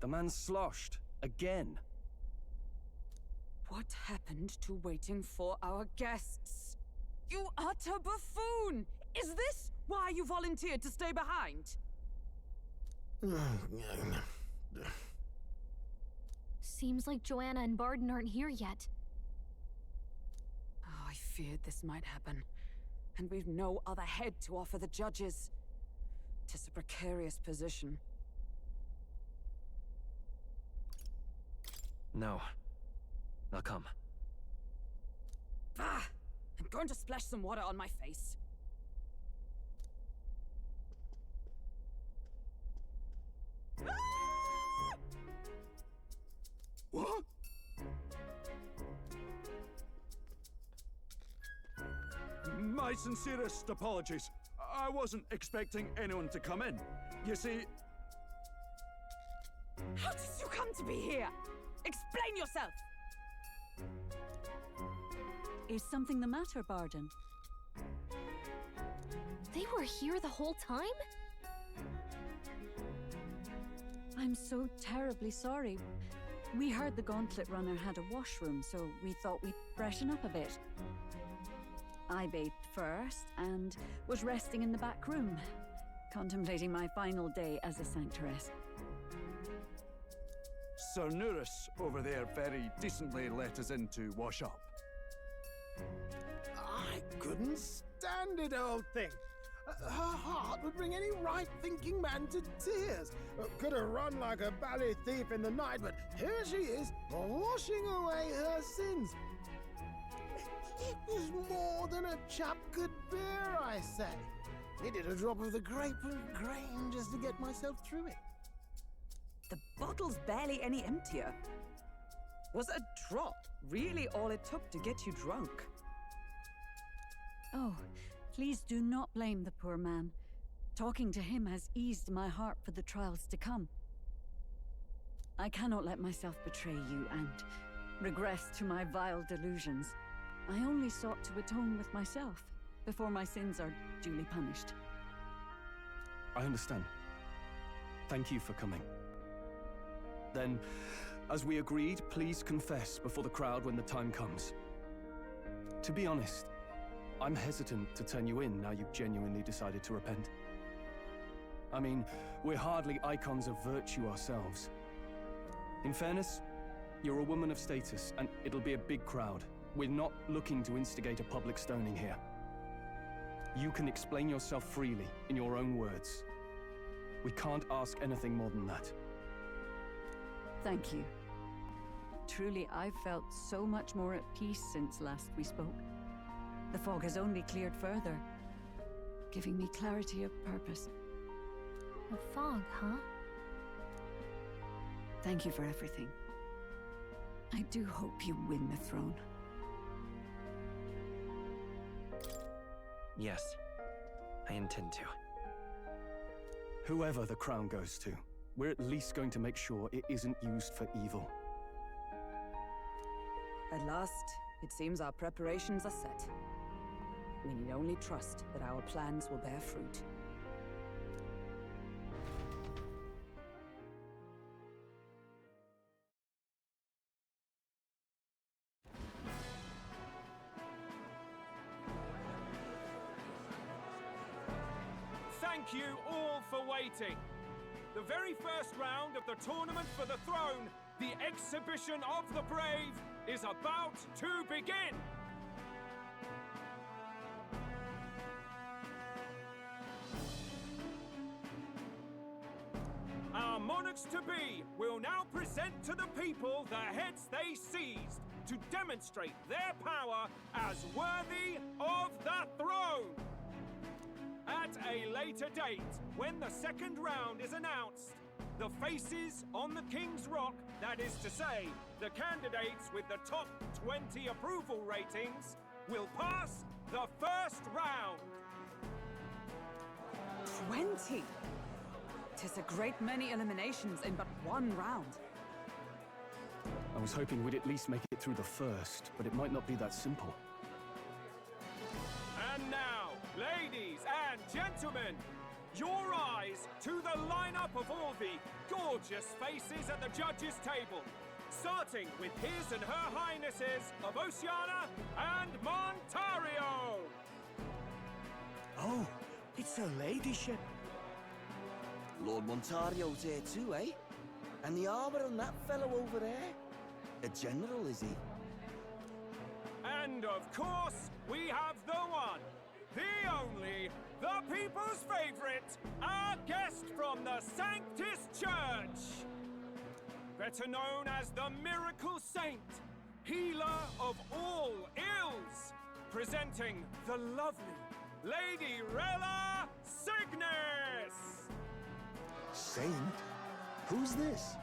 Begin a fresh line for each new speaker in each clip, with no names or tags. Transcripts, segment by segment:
The man's sloshed. Again.
What happened to waiting for our guests? You utter buffoon! Is this why you volunteered to stay behind?
Seems like Joanna and Barden aren't here yet.
Oh, I feared this might happen. And we've no other head to offer the judges. 'Tis a precarious position.
No. Now come.
Ah! I'm going to splash some water on my face. Ah!
What? My sincerest apologies. I wasn't expecting anyone to come in. You see...
How did you come to be here? Explain yourself!
Is something the matter, Barden?
They were here the whole time?
I'm so terribly sorry. We heard the Gauntlet Runner had a washroom, so we thought we'd freshen up a bit. I bathed first and was resting in the back room, contemplating my final day as a sanctuaress.
Sir Nuris over there very decently let us in to wash up.
I couldn't stand it, old thing. Her heart would bring any right-thinking man to tears. Could have run like a ballet thief in the night, but here she is, washing away her sins. It was more than a chap could bear, I say. Needed a drop of the grape and grain just to get myself through it.
The bottle's barely any emptier. Was a drop really all it took to get you drunk?
Oh, please do not blame the poor man. Talking to him has eased my heart for the trials to come. I cannot let myself betray you and regress to my vile delusions. I only sought to atone with myself before my sins are duly punished.
I understand. Thank you for coming. Then, as we agreed, please confess before the crowd when the time comes. To be honest, I'm hesitant to turn you in now you've genuinely decided to repent. I mean, we're hardly icons of virtue ourselves. In fairness, you're a woman of status, and it'll be a big crowd. We're not looking to instigate a public stoning here. You can explain yourself freely, in your own words. We can't ask anything more than that.
Thank you. Truly, I've felt so much more at peace since last we spoke. The fog has only cleared further, giving me clarity of purpose.
The fog, huh?
Thank you for everything. I do hope you win the throne.
Yes, I intend to.
Whoever the crown goes to, we're at least going to make sure it isn't used for evil.
At last, it seems our preparations are set. We need only trust that our plans will bear fruit.
Thank you all for waiting. The very first round of the tournament for the throne, the exhibition of the brave, is about to begin. Our monarchs-to-be will now present to the people the heads they seized to demonstrate their power as worthy of the throne. At a later date, when the second round is announced, the faces on the King's Rock, that is to say, the candidates with the top 20 approval ratings, will pass the first round.
20! 'Tis a great many eliminations in but one round.
I was hoping we'd at least make it through the first, but it might not be that simple.
And now, ladies and gentlemen, your eyes to the lineup of all the gorgeous faces at the judges' table, starting with His and Her Highnesses of Oceania and Montario.
Oh, it's her ladyship. Lord Montario's here too, eh? And the armor on that fellow over there? A general, is he?
And of course, we have the one, the only, the people's favorite, our guest from the Sanctus Church. Better known as the Miracle Saint, healer of all ills, presenting the lovely Lady Rella Cygnus!
Saint? Who's this?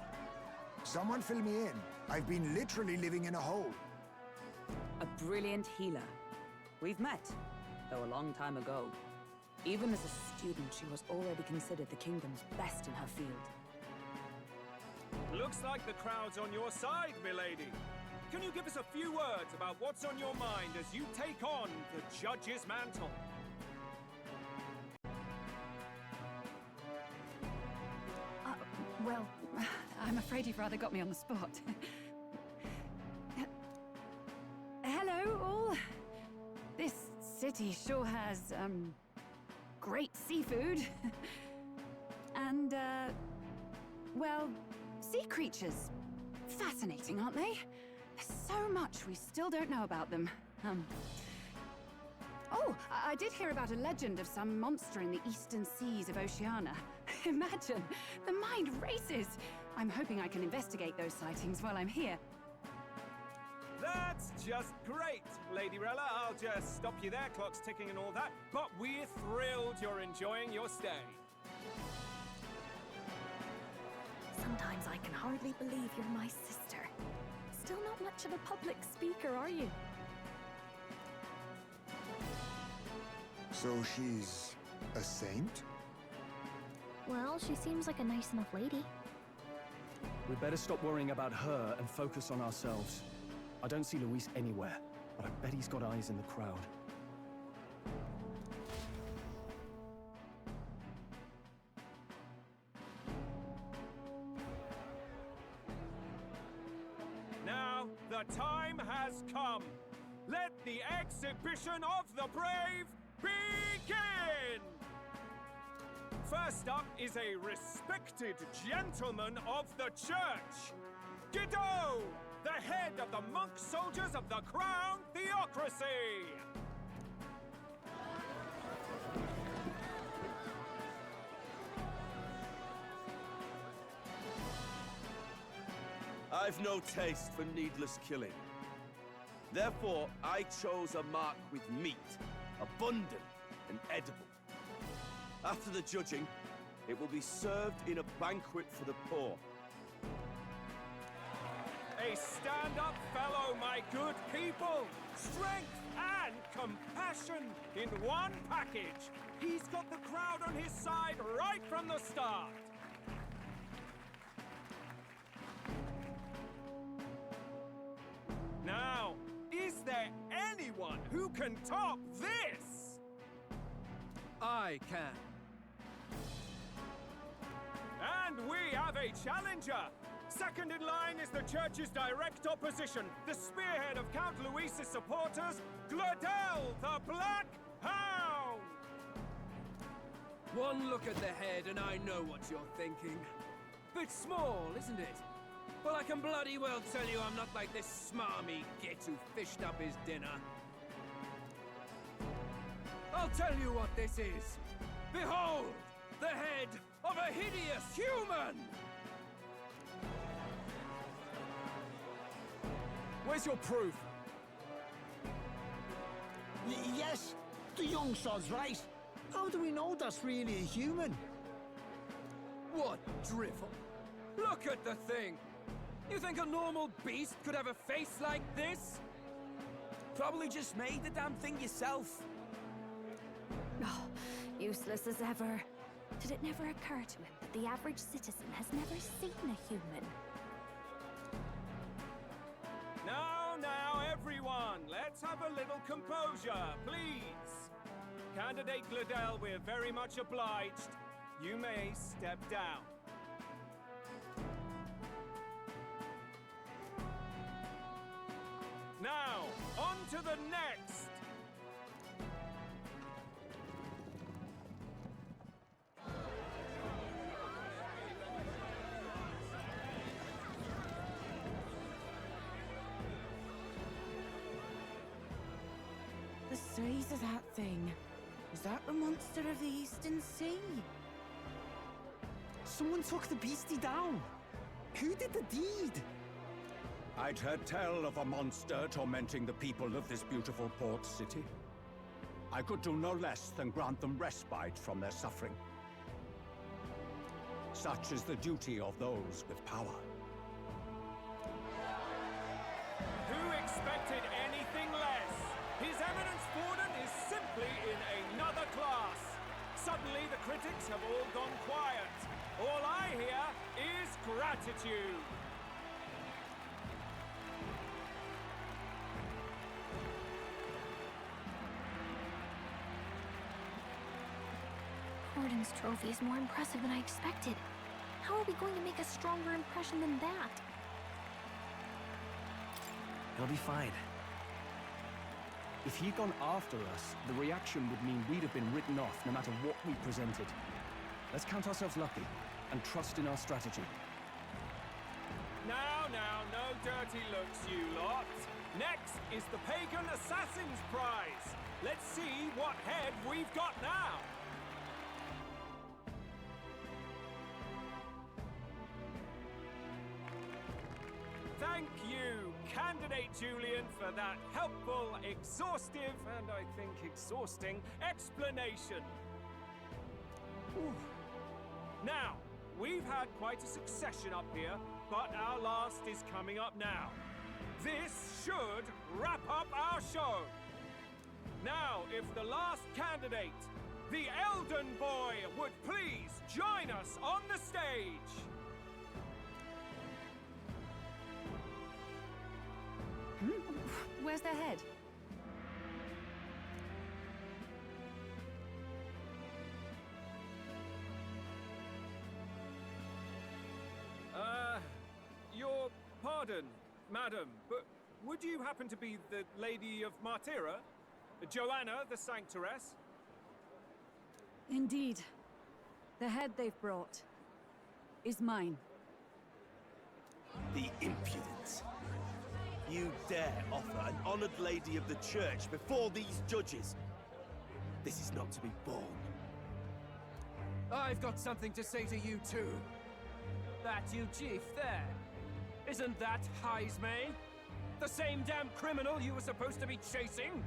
Someone fill me in. I've been literally living in a hole.
A brilliant healer. We've met, though a long time ago. Even as a student, she was already considered the kingdom's best in her field.
Looks like the crowd's on your side, milady. Can you give us a few words about what's on your mind as you take on the judge's mantle?
Well, I'm afraid you've rather got me on the spot. Hello, all. This city sure has, great seafood. And, well, sea creatures. Fascinating, aren't they? There's so much we still don't know about them. Oh, I did hear about a legend of some monster in the eastern seas of Oceania. Imagine, the mind races. I'm hoping I can investigate those sightings while I'm here.
That's just great, Lady Rella. I'll just stop you there, clock's ticking and all that. But we're thrilled you're enjoying your stay.
Sometimes I can hardly believe you're my sister. Still not much of a public speaker, are you?
So she's a saint?
Well, she seems like a nice enough lady.
We'd better stop worrying about her and focus on ourselves. I don't see Luis anywhere, but I bet he's got eyes in the crowd.
Now, the time has come. Let the exhibition of the brave begin! First up is a respected gentleman of the church, Guido, the head of the monk soldiers of the Crown Theocracy!
I've no taste for needless killing. Therefore, I chose a mark with meat, abundant and edible. After the judging, it will be served in a banquet for the poor.
A stand-up fellow, my good people! Strength and compassion in one package! He's got the crowd on his side right from the start! Now, is there anyone who can top this?
I can.
And we have a challenger! Second in line is the church's direct opposition, the spearhead of Count Luis's supporters, Gladel the Black Hound!
One look at the head and I know what you're thinking. Bit small, isn't it? Well, I can bloody well tell you I'm not like this smarmy git who fished up his dinner. I'll tell you what this is. Behold, the head of a hideous human!
Where's your proof?
Yes, the young sod's right. How do we know that's really a human?
What drivel? Look at the thing! You think a normal beast could have a face like this?
Probably just made the damn thing yourself.
Oh, useless as ever. Did it never occur to him that the average citizen has never seen a human?
Now, everyone, let's have a little composure, please. Candidate Gladel, we're very much obliged. you may step down. Now, on to the next!
The size of that thing. Is that the monster of the Eastern Sea?
Someone took the beastie down. Who did the deed?
I'd heard tell of a monster tormenting the people of this beautiful port city. I could do no less than grant them respite from their suffering. Such is the duty of those with power.
Who expected anything less? His Eminence Forden is simply in another class. Suddenly the critics have all gone quiet. All I hear is gratitude.
Forden's trophy is more impressive than I expected. How are we going to make a stronger impression than that?
It'll be fine.
If he'd gone after us, the reaction would mean we'd have been written off no matter what we presented. Let's count ourselves lucky and trust in our strategy.
Now, no dirty looks, you lot. Next is the Pagan Assassin's Prize. Let's see what head we've got now. Thank you, Candidate Julian, for that helpful, exhaustive, and I think exhausting explanation. Ooh. Now, we've had quite a succession up here, but our last is coming up now. This should wrap up our show. Now, if the last candidate, the Elden Boy, would please join us on the stage.
Where's their head?
Your pardon, madam, but would you happen to be the Lady of Martira? Joanna, the Sanctoress?
Indeed. The head they've brought is mine.
The impudence. You dare offer an honored lady of the church before these judges? This is not to be borne.
I've got something to say to you too. That you chief there. Isn't that Heismay? The same damn criminal you were supposed to be chasing?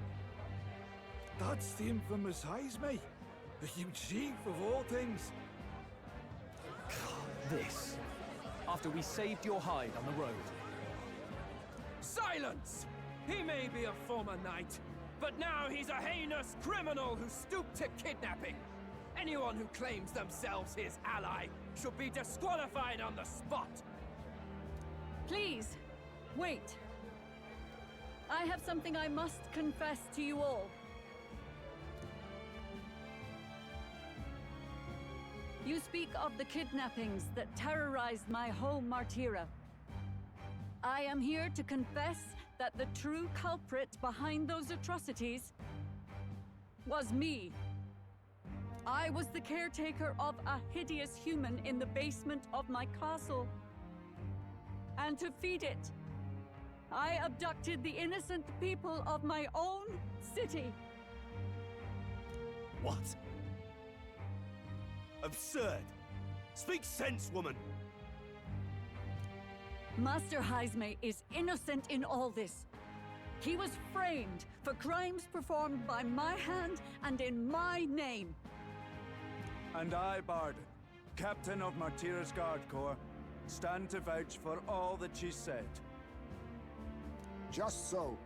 That's the infamous Heismay, the huge chief of all things.
This. After we saved your hide on the road.
Silence! He may be a former knight, but now he's a heinous criminal who stooped to kidnapping. Anyone who claims themselves his ally should be disqualified on the spot.
Please, wait. I have something I must confess to you all. You speak of the kidnappings that terrorized my home, Martira. I am here to confess that the true culprit behind those atrocities was me. I was the caretaker of a hideous human in the basement of my castle. And to feed it, I abducted the innocent people of my own city.
What? Absurd! Speak sense, woman!
Master Heismay is innocent in all this. He was framed for crimes performed by my hand and in my name.
And I, Bard, Captain of Martira's Guard Corps, stand to vouch for all that she said.
Just so.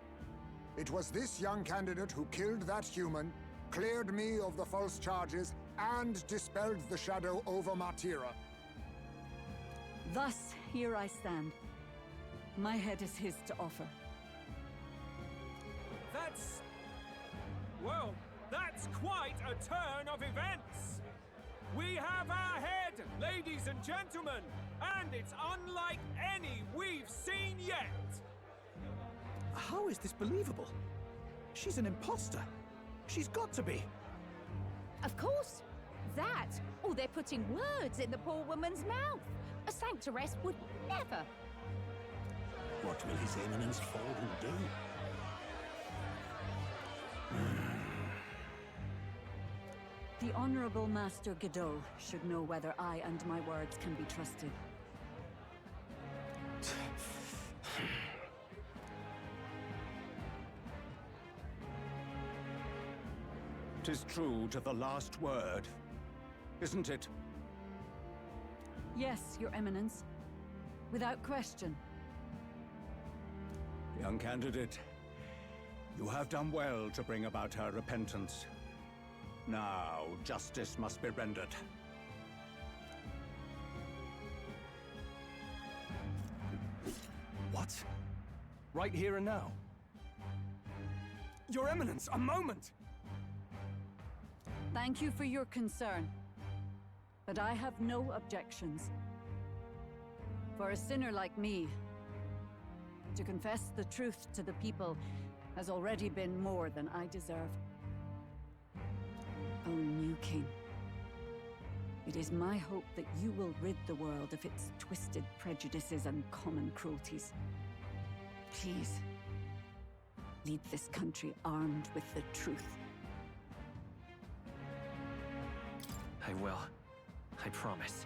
It was this young candidate who killed that human, cleared me of the false charges, and dispelled the shadow over Martira.
Thus, here I stand. My head is his to offer.
That's... well, that's quite a turn of events! We have have our head, ladies and gentlemen! And it's unlike any we've seen yet!
How is this believable? She's an imposter. She's got to be.
Of course. That, or they're putting words in the poor woman's mouth. A sanctoress would never.
What will His Eminence Forden do?
The Honorable Master Godot should know whether I and my words can be trusted.
'Tis true to the last word, isn't it?
Yes, Your Eminence. Without question.
Young candidate, you have done well to bring about her repentance. Now, justice must be rendered.
What? Right here and now? Your Eminence, a moment!
Thank you for your concern. But I have no objections. For a sinner like me, to confess the truth to the people has already been more than I deserve. O new king, it is my hope that you will rid the world of its twisted prejudices and common cruelties. Please, lead this country armed with the truth.
I will. I promise.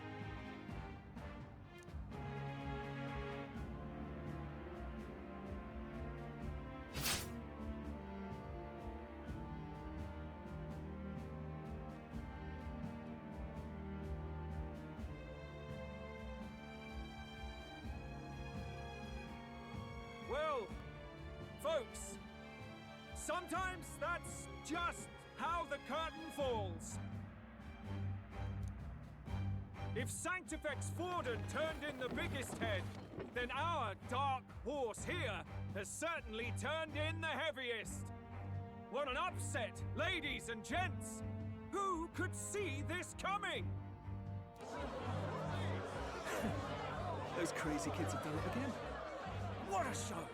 Well, folks, sometimes that's just how the curtain falls. If Sanctifex Forden turned in the biggest head, then our dark horse here has certainly turned in the heaviest. What an upset, ladies and gents! Who could see this coming?
Those crazy kids have done it again.
What a show!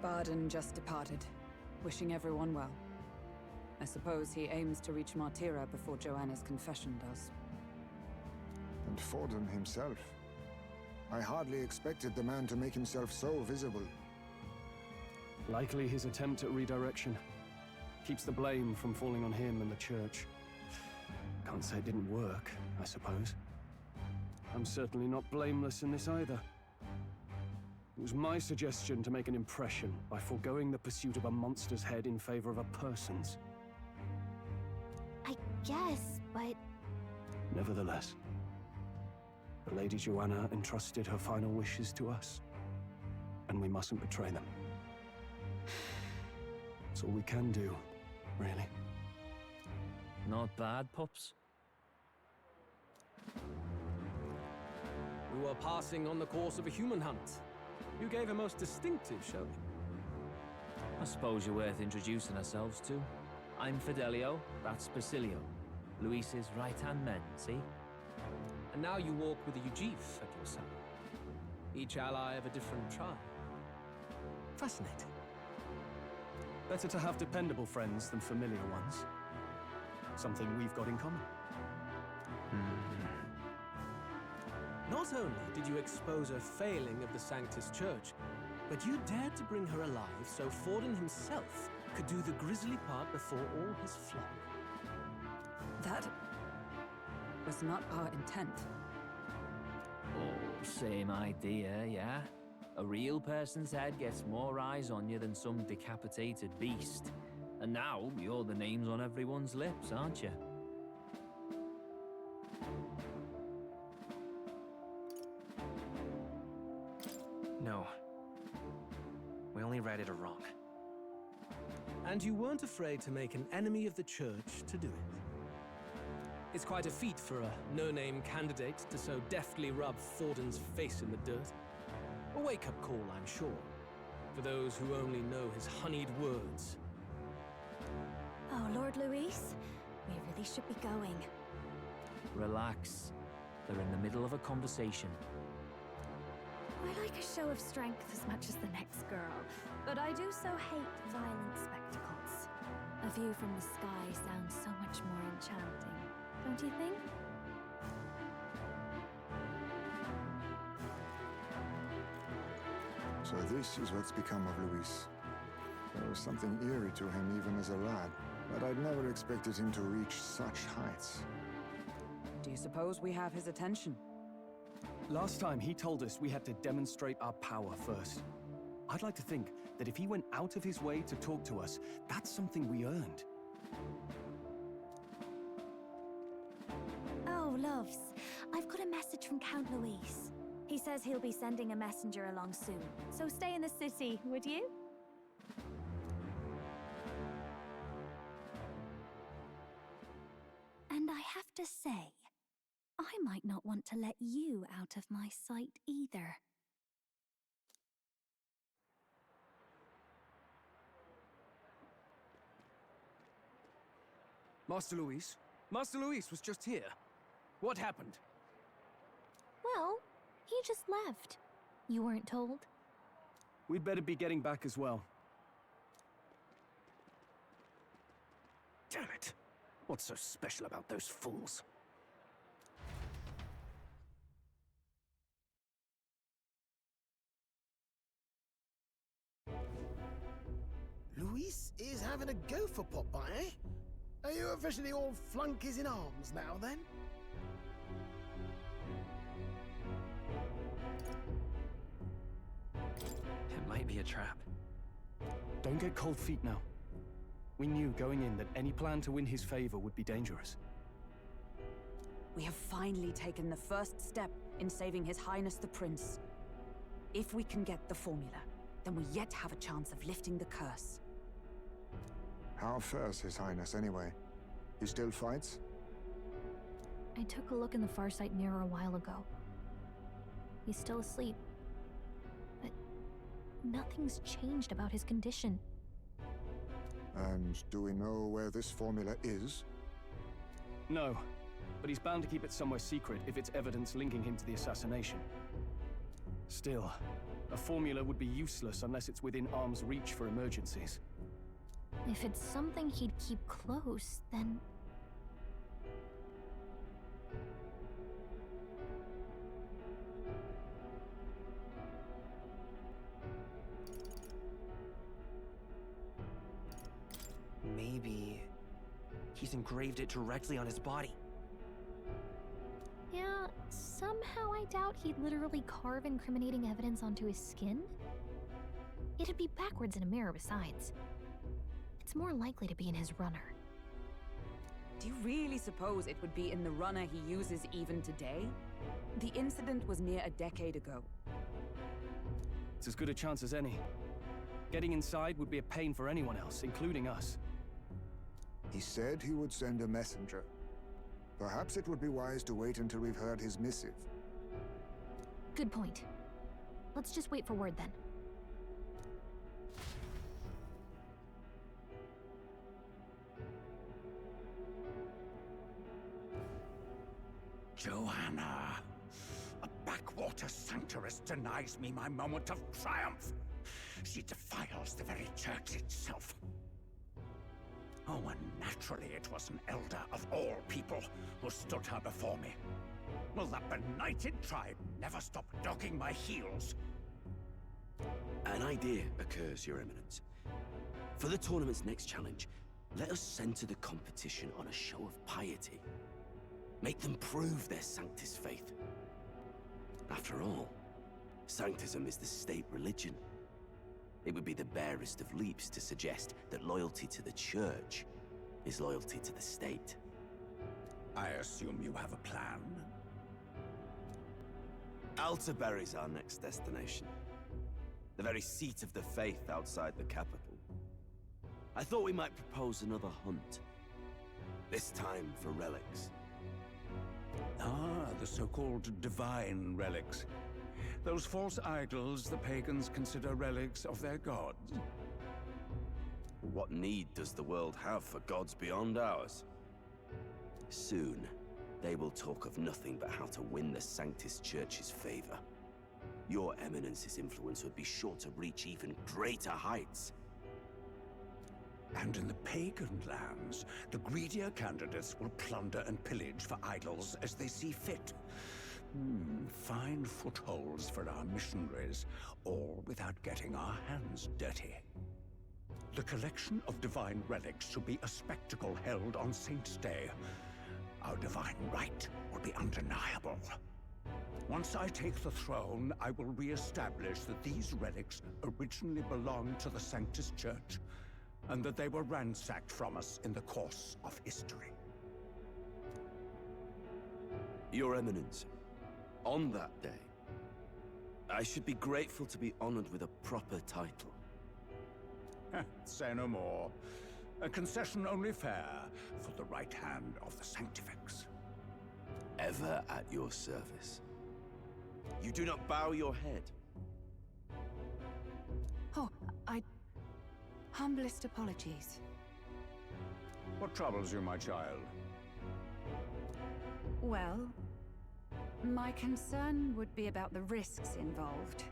Barden just departed, wishing everyone well. I suppose he aims to reach Martira before Joanna's confession does.
And Forden himself. I hardly expected the man to make himself so visible.
Likely his attempt at redirection. Keeps the blame from falling on him and the church. Can't say it didn't work, I suppose. I'm certainly not blameless in this either. It was my suggestion to make an impression by foregoing the pursuit of a monster's head in favor of a person's.
I guess, but...
Nevertheless, the Lady Joanna entrusted her final wishes to us, and we mustn't betray them. That's all we can do, really.
Not bad, pups.
We were passing on the course of a human hunt. You gave a most distinctive showing.
I suppose you're worth introducing ourselves to. I'm Fidelio, that's Basilio. Luis's right-hand men, see?
And now you walk with a Ujif at your side. Each ally of a different tribe. Fascinating.
Better to have dependable friends than familiar ones. Something we've got in common.
Not only did you expose a failing of the Sanctus Church, but you dared to bring her alive so Forden himself could do the grisly part before all his flock.
That was not our intent.
Oh, same idea, yeah? A real person's head gets more eyes on you than some decapitated beast. And now, you're the names on everyone's lips, aren't you?
No. We only read it wrong.
And you weren't afraid to make an enemy of the church to do it. It's quite a feat for a no-name candidate to so deftly rub Forden's face in the dirt. A wake-up call, I'm sure, for those who only know his honeyed words.
Oh, Lord Luis, we really should be going.
Relax. They're in the middle of a conversation.
I like a show of strength as much as the next girl, but I do so hate violent spectacles. A view from the sky sounds so much more enchanting, don't you think?
So this is what's become of Luis. There was something eerie to him even as a lad, but I'd never expected him to reach such heights.
Do you suppose we have his attention?
Last time he told us we had to demonstrate our power first. I'd like to think that if he went out of his way to talk to us, that's something we earned.
Oh, loves, I've got a message from Count Luis. He says he'll be sending a messenger along soon, so stay in the city, would you? And I have to say, I might not want to let you out of my sight either.
Master Luis? Master Luis was just here. What happened?
Well, he just left. You weren't told?
We'd better be getting back as well.
Damn it. What's so special about those fools?
Luis is having a go for Popeye, eh? Are you officially all flunkies in arms now, then?
It might be a trap.
Don't get cold feet now. We knew going in that any plan to win his favor would be dangerous.
We have finally taken the first step in saving His Highness the Prince. If we can get the formula, then we yet have a chance of lifting the curse.
How fares His Highness, anyway? He still fights?
I took a look in the Farsight mirror a while ago. He's still asleep. But nothing's changed about his condition.
And do we know where this formula is?
No, but he's bound to keep it somewhere secret if it's evidence linking him to the assassination. Still, a formula would be useless unless it's within arm's reach for emergencies.
If it's something he'd keep close, then...
Maybe he's engraved it directly on his body.
Yeah, somehow I doubt he'd literally carve incriminating evidence onto his skin. It'd be backwards in a mirror besides. It's more likely to be in his runner.
Do you really suppose it would be in the runner he uses even today? The incident was near a decade ago.
It's as good a chance as any. Getting inside would be a pain for anyone else, including us.
He said he would send a messenger. Perhaps it would be wise to wait until we've heard his missive.
Good point. Let's just wait for word then.
Joanna, a backwater sanctuarist denies me my moment of triumph. She defiles the very church itself. Oh, and naturally it was an elder of all people who stood her before me. Will that benighted tribe never stop dogging my heels?
An idea occurs, Your Eminence. For the tournament's next challenge, let us center the competition on a show of piety. Make them prove their Sanctus faith. After all, Sanctism is the state religion. It would be the barest of leaps to suggest that loyalty to the Church is loyalty to the state.
I assume you have a plan?
Altaberry's our next destination. the very seat of the faith outside the capital. I thought we might propose another hunt. This time for relics.
Ah, the so-called divine relics. Those false idols the pagans consider relics of their gods.
What need does the world have for gods beyond ours? Soon, they will talk of nothing but how to win the Sanctus Church's favor. Your Eminence's influence would be sure to reach even greater heights.
And in the pagan lands, the greedier candidates will plunder and pillage for idols as they see fit. Fine footholds for our missionaries, all without getting our hands dirty. The collection of divine relics should be a spectacle held on Saint's Day. Our divine right will be undeniable. Once I take the throne, I will re-establish that these relics originally belonged to the Sanctus Church, and that they were ransacked from us in the course of history.
Your Eminence, on that day, I should be grateful to be honored with a proper title.
Say no more. A concession only fair for the right hand of the Sanctifex.
Ever at your service. You do not bow your head.
Oh, humblest apologies.
What troubles you, my child?
Well, my concern would be about the risks involved.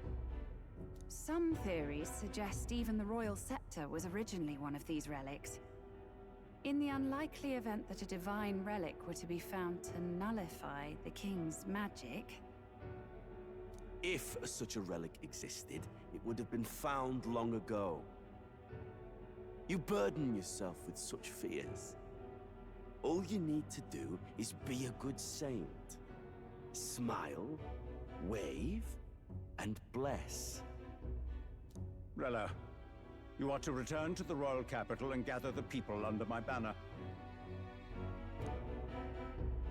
Some theories suggest even the royal scepter was originally one of these relics. In the unlikely event that a divine relic were to be found to nullify the king's magic...
If such a relic existed, it would have been found long ago. You burden yourself with such fears. All you need to do is be a good saint. Smile, wave, and bless.
Rella, you are to return to the royal capital and gather the people under my banner.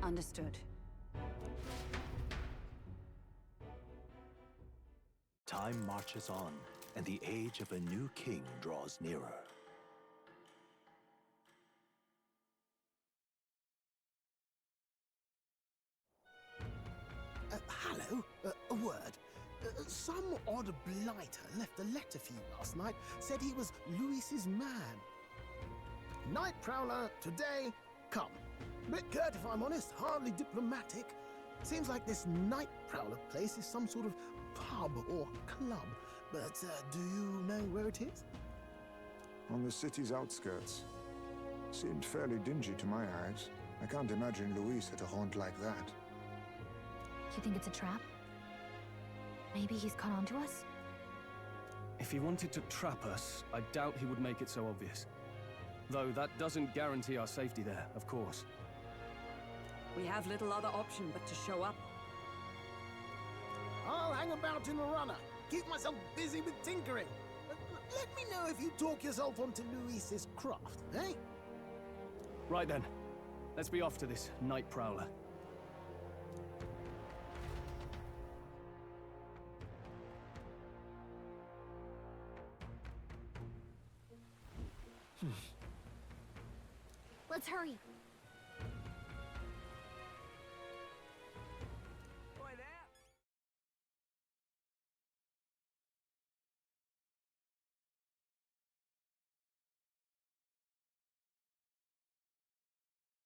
Understood.
Time marches on, and the age of a new king draws nearer.
Hello? A word. Some odd blighter left a letter for you last night. Said he was Luis's man. Night Prowler, today, come. Bit curt if I'm honest, hardly diplomatic. Seems like this Night Prowler place is some sort of pub or club. But do you know where it is?
On the city's outskirts. Seemed fairly dingy to my eyes. I can't imagine Luis at a haunt like that.
You think it's a trap? Maybe he's caught on to us?
If he wanted to trap us, I doubt he would make it so obvious. Though that doesn't guarantee our safety there, of course.
We have little other option but to show up.
I'll hang about in the runner. Keep myself busy with tinkering. Let me know if you talk yourself onto Luis's craft, eh?
Right then. Let's be off to this Night Prowler.
Let's hurry.